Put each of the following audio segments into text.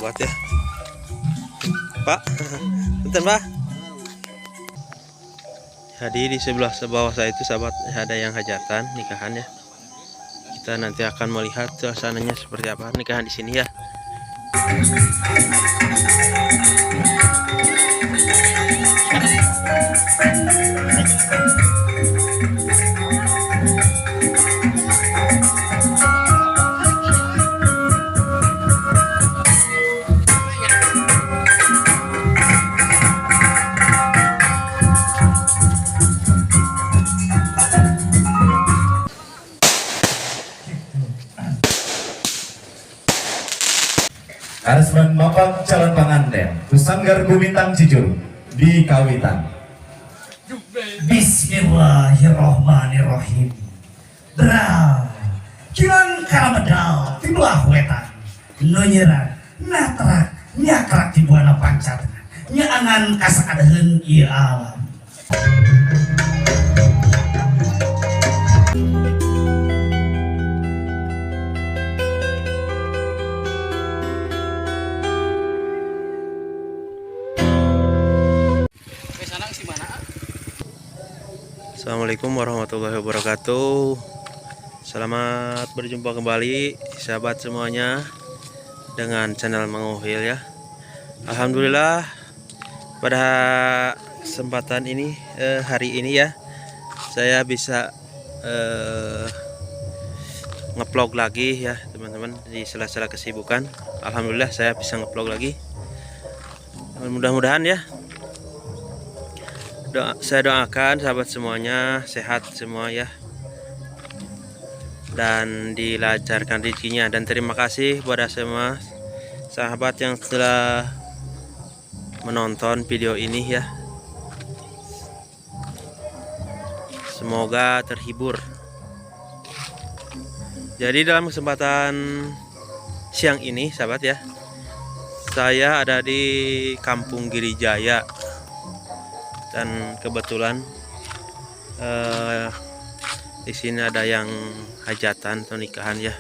sahabat ya. Pak, bentar Pak. Jadi di sebelah bawah saya itu sahabat ada yang hajatan nikahan ya. Kita nanti akan melihat suasananya seperti apa nikahan di sini ya. Arsman Bapak calon pengantin Kusanggar Gumitang Cijur di Kawitan. Bismillahirrahmanirrahim. Dra kilan kalamedal tibelah wetan nonyeran natrak nyakrak di buana pancat nyaangan kasakadeun ieu alam. Assalamualaikum warahmatullahi wabarakatuh. Selamat berjumpa kembali sahabat semuanya dengan channel Mang Uhil ya. Alhamdulillah pada kesempatan ini hari ini ya saya bisa ngevlog lagi ya teman-teman di sela-sela kesibukan. Alhamdulillah saya bisa ngevlog lagi. Mudah-mudahan ya. Saya doakan sahabat semuanya sehat semua ya, dan dilancarkan rezekinya. Dan terima kasih kepada semua sahabat yang telah menonton video ini ya. Semoga terhibur. Jadi dalam kesempatan siang ini sahabat ya, saya ada di Kampung Girijaya. Dan kebetulan di sini ada yang hajatan atau nikahan ya.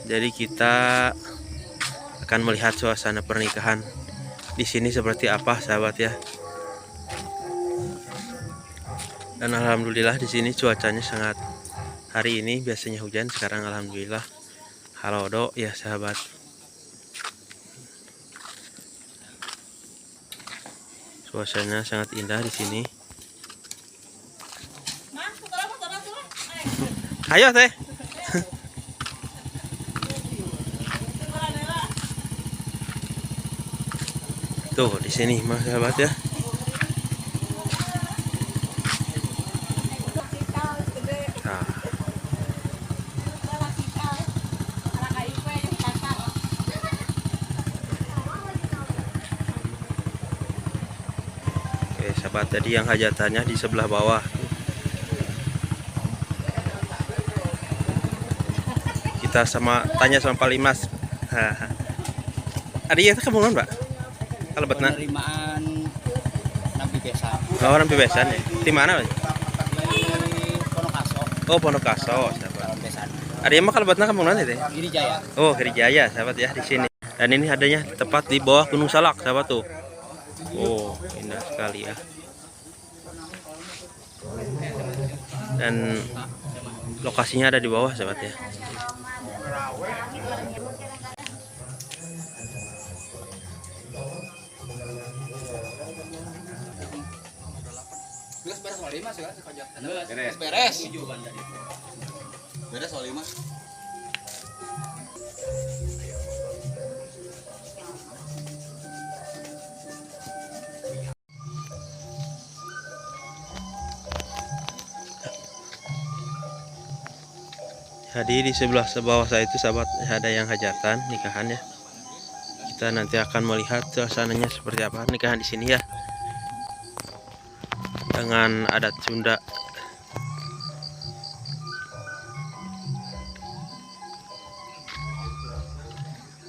Jadi kita akan melihat suasana pernikahan di sini seperti apa sahabat ya. Dan alhamdulillah di sini cuacanya sangat, hari ini biasanya hujan, sekarang alhamdulillah halodo ya sahabat. Suasananya sangat indah di sini. Ayo teh. Tuh di sini mas sahabat ya. Nah. Oke sahabat, tadi yang hajatannya di sebelah bawah. Kita tanya sama Pak Limas. Ada ya kamu kan Pak? Kalau betna penerimaan Nampi Besan. Oh, Nampi Besan ya. Di mana Pak? Di Ponokaso. Oh, Ponokaso sahabat. Besan. Ada yang kalau betna kamu nanti deh. Girijaya. Oh, Girijaya sahabat ya di sini. Dan ini adanya tepat di bawah Gunung Salak sahabat tuh. Oh, indah sekali ya. Dan lokasinya ada di bawah sahabat ya. Beres. Beres soal 5. Jadi di sebelah bawah saya itu sahabat ada yang hajatan nikahan ya. Kita nanti akan melihat suasananya seperti apa nikahan di sini ya. Dengan adat Sunda.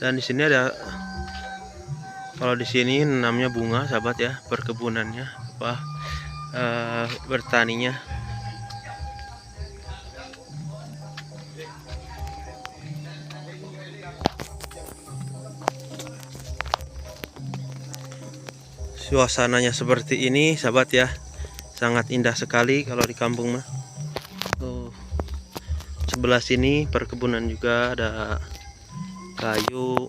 Dan di sini ada, kalau di sini namanya bunga sahabat ya, perkebunannya apa bertaninya. Suasananya seperti ini sahabat ya, sangat indah sekali kalau di kampung mah. Tuh, sebelah sini perkebunan juga, ada kayu.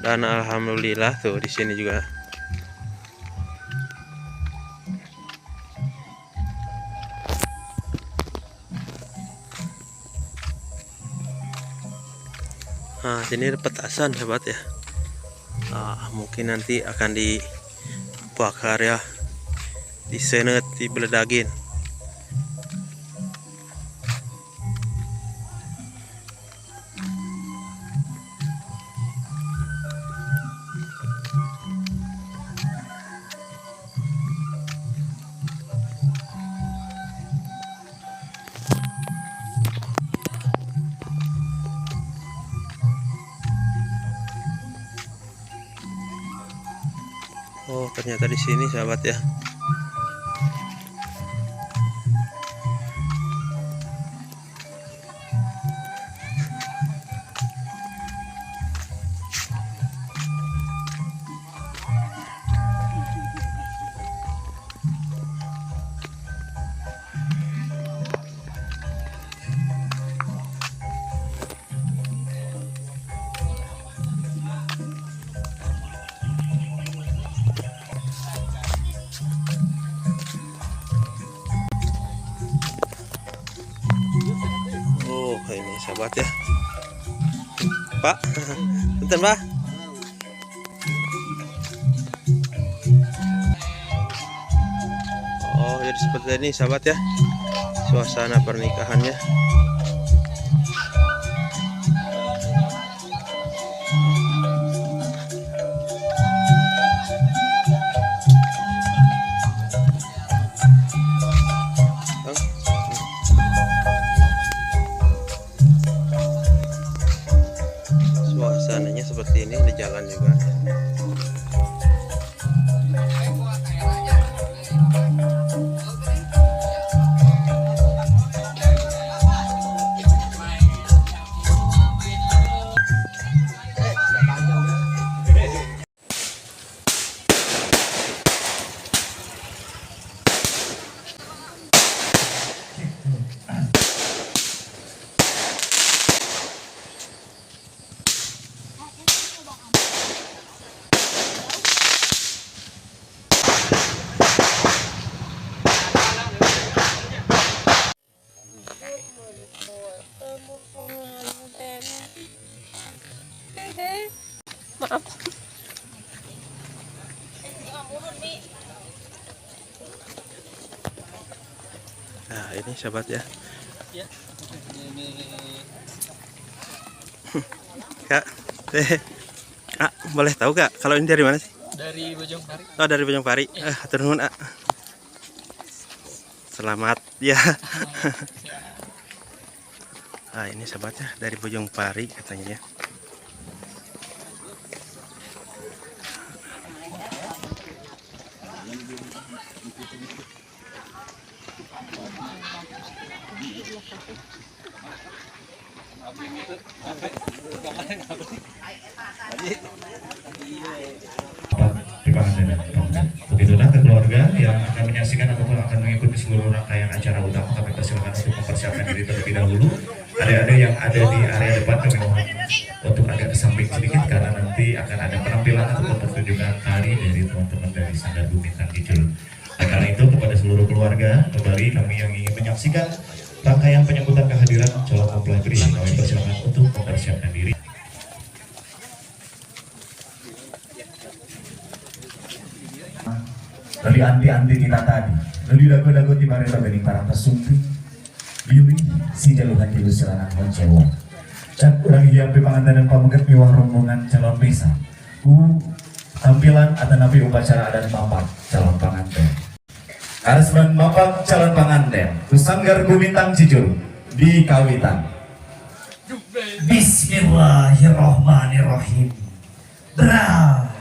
Dan alhamdulillah tuh di sini juga. Nah, sini ada petasan sahabat ya. Nah, mungkin nanti akan dibakar ya, disenet, dibeledagin. Oh, ternyata di sini sahabat ya. Oh, ini sahabat ya. Pak, bentar Pak. Oh, jadi seperti ini sahabat ya, suasana pernikahannya. Suasananya seperti ini, di jalan juga. Maaf. Nah, ini sahabat ya. Ya. Ini Kak, boleh tahu Kak, kalau ini dari mana sih? dari Bojongbari. Oh, dari Bojongbari. Hatur nuhun, Selamat ya. Nah, ini sahabatnya dari Bojongbari katanya ya. Begitulah ke keluarga yang akan menyaksikan ataupun akan mengikuti seluruh rangkaian acara utama, kami persilakan untuk mempersiapkan diri terlebih dahulu. Ada yang ada di area depan, kami mohon untuk agak ke samping sedikit karena nanti akan ada penampilan ataupun pertunjukan tari dari teman-teman dari Sanggar Gumitang Kidul. Karena itu kepada seluruh keluarga, kembali kami yang ingin menyaksikan rangkaian penyambutan kehadiran calon mempelai berisi, kami persilakan untuk mempersiapkan diri. Dari anti-anti kita tadi, dari dago-dago di bareng bening para pesumpi, biuli si jaluhan di lusiranang koncewa. Cak urang hiampi panganten dan pameget miwah rombongan calon besan. Tampilan atau nabi upacara adat mapak calon panganten. Karesban mapak calon panganten, Sanggar Gumitang Cijur di Kawitan. Bismillahirrahmanirrahim. Brau,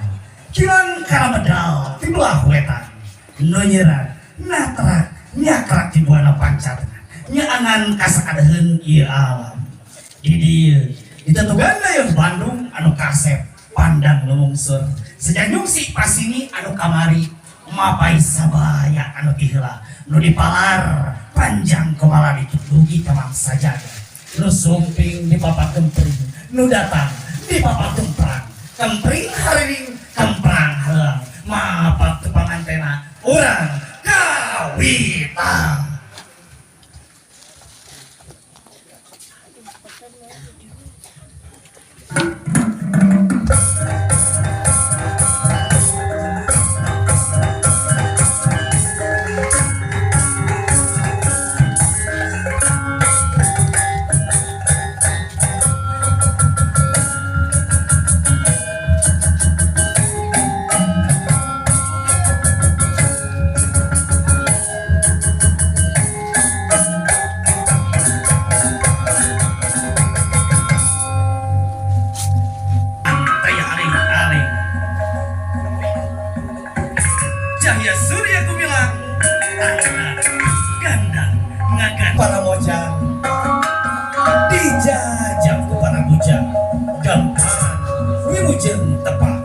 kiran karamedal tibelah wetan. Nonyeran, natrak, nyakrak di buana pancatna, nyaangan kasakadeun ieu alam. Di dieu ditentukeun yang Bandung anu kasep pandang lumungsur. Sejanjung si pasini anu kamari mapai sabaya anu tiheula nu dipalar panjang kepala ditutugi tamang sajaga. Nu sumping di papak kempring, nu datang di papak kemprang. Kempring hariring, kemprang halang. Mapak ke pangantena urang kawitang. Cahaya surya kumilang tancap gandang ngagan para mojang dijajab ku para bujang gampang wilujeng tepat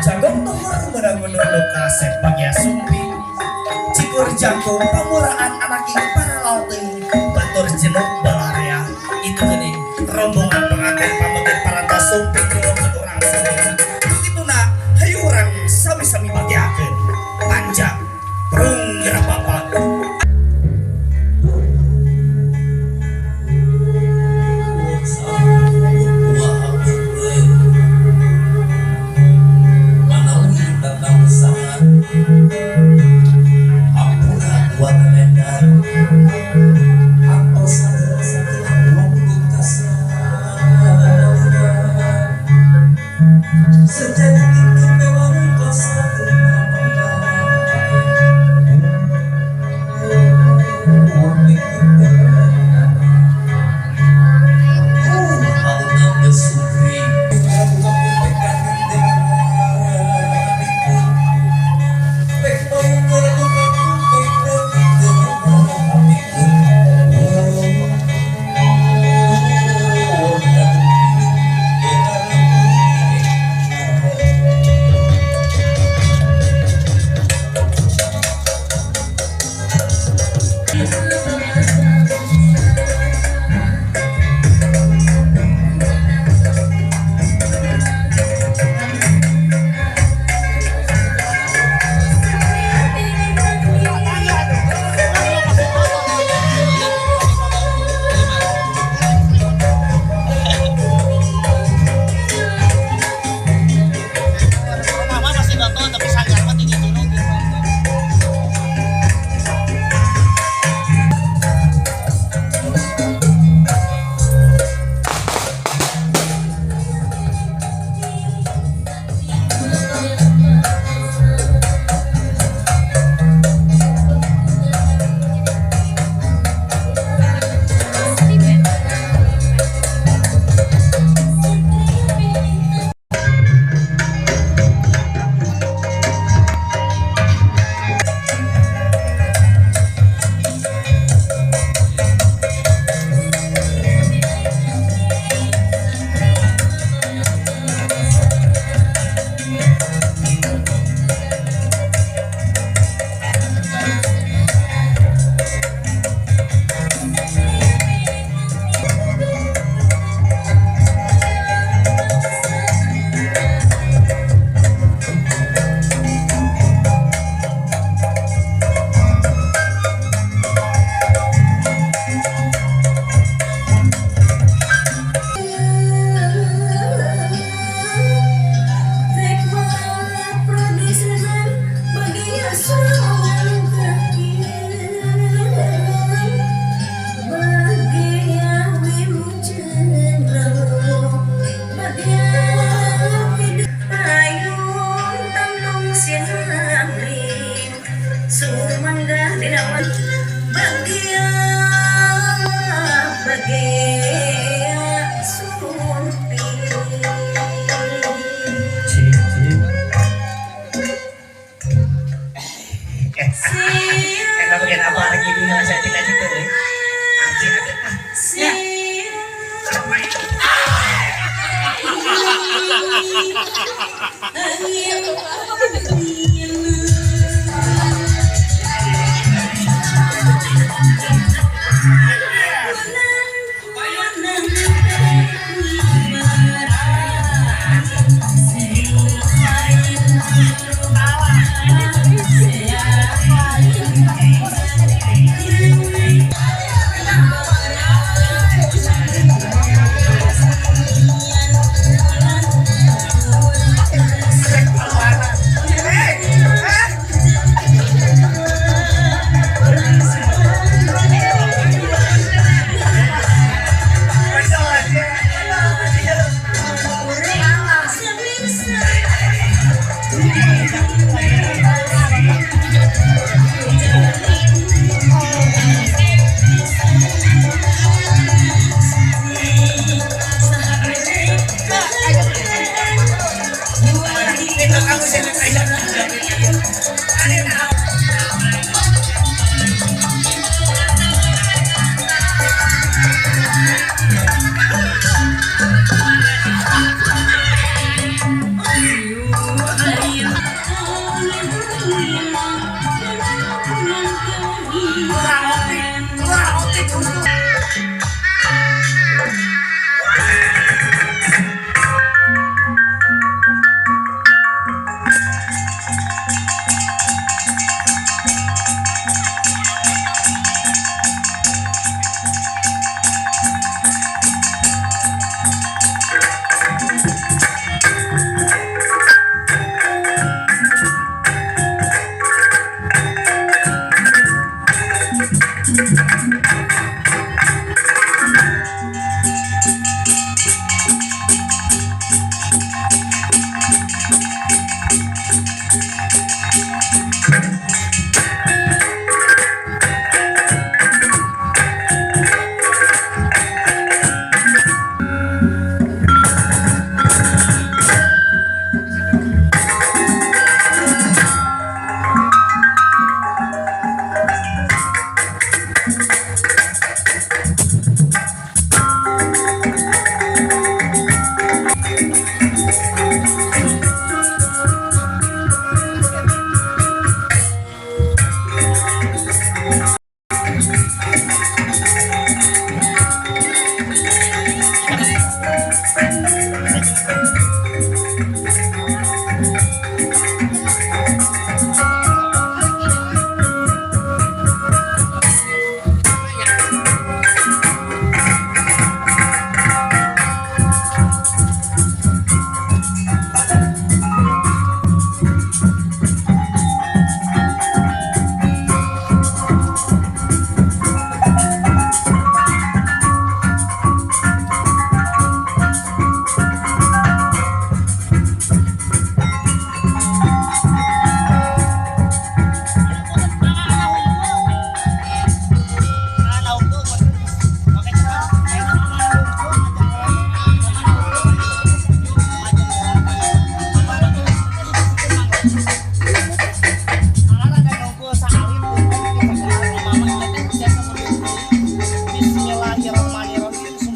jagong tuhur menang-menunduk kasep bagia sumpi cikur jangkung pamuraan anak ing para lauting batur jenuk balarea itu gini rombongan pengantin pamegit paranta sumpi nyuruh orang begitu nak hayu orang sami-sami bagiakeun panjang rung ngerapapat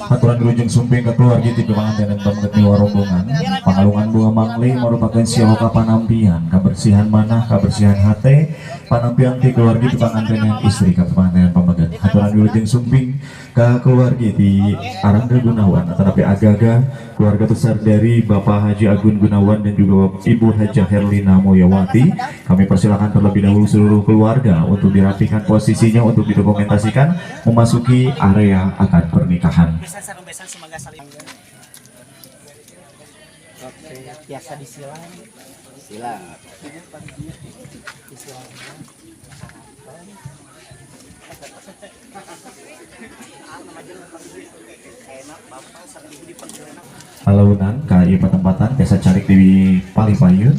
Aturan Wilujeng Sumping keluarga ti pengantin dan pemgeti warombongan pangalungan bunga mangli merupakan siaga panampian kebersihan manah kebersihan hati panampian ti keluarga ti pengantin dan istri ke pengantin pemegeti. Aturan Wilujeng Sumping ke keluarga ti Arangga Gunawan tetapi agaga keluarga besar dari Bapak Haji Agun Gunawan dan juga Ibu Haja Herlina Moyawati. Kami persilakan terlebih dahulu seluruh keluarga untuk dirapikan posisinya untuk didokumentasikan memasuki area akad pernikahan. Biasa disilang silat Alaunan KI Patempatan biasa cari di Palipayun.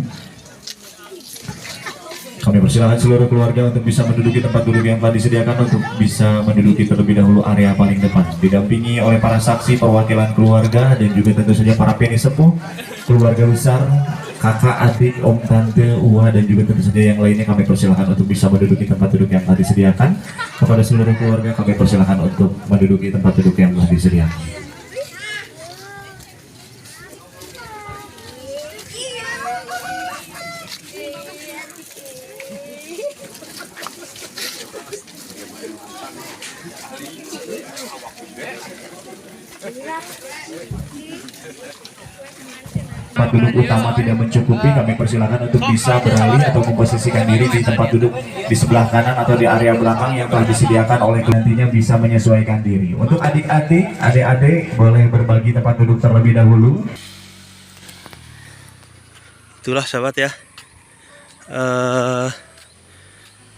Kami persilakan seluruh keluarga untuk bisa menduduki tempat duduk yang telah disediakan untuk bisa menduduki terlebih dahulu area paling depan, didampingi oleh para saksi perwakilan keluarga dan juga tentu saja para peni sepuh keluarga besar kakak, adik, om, tante, uwa, dan juga tentu saja yang lainnya kami persilahkan untuk bisa menduduki tempat duduk yang telah disediakan. Kepada seluruh keluarga kami persilahkan untuk menduduki tempat duduk yang telah disediakan. Tempat duduk utama tidak mencukupi, kami persilakan untuk bisa beralih atau memposisikan diri di tempat duduk di sebelah kanan atau di area belakang yang telah disediakan oleh nantinya bisa menyesuaikan diri. Untuk adik-adik, adik-adik boleh berbagi tempat duduk terlebih dahulu. Itulah sahabat ya,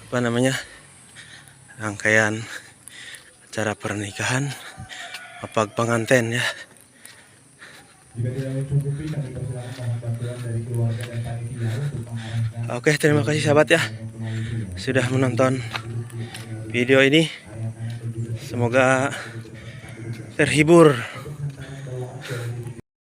apa namanya, rangkaian acara pernikahan apag pengantin ya. Jika tidak mencukupi, kami persilakan mohon bantuan dari keluarga dan panitia untuk mengarahkan. Oke, terima kasih sahabat ya sudah menonton video ini. Semoga terhibur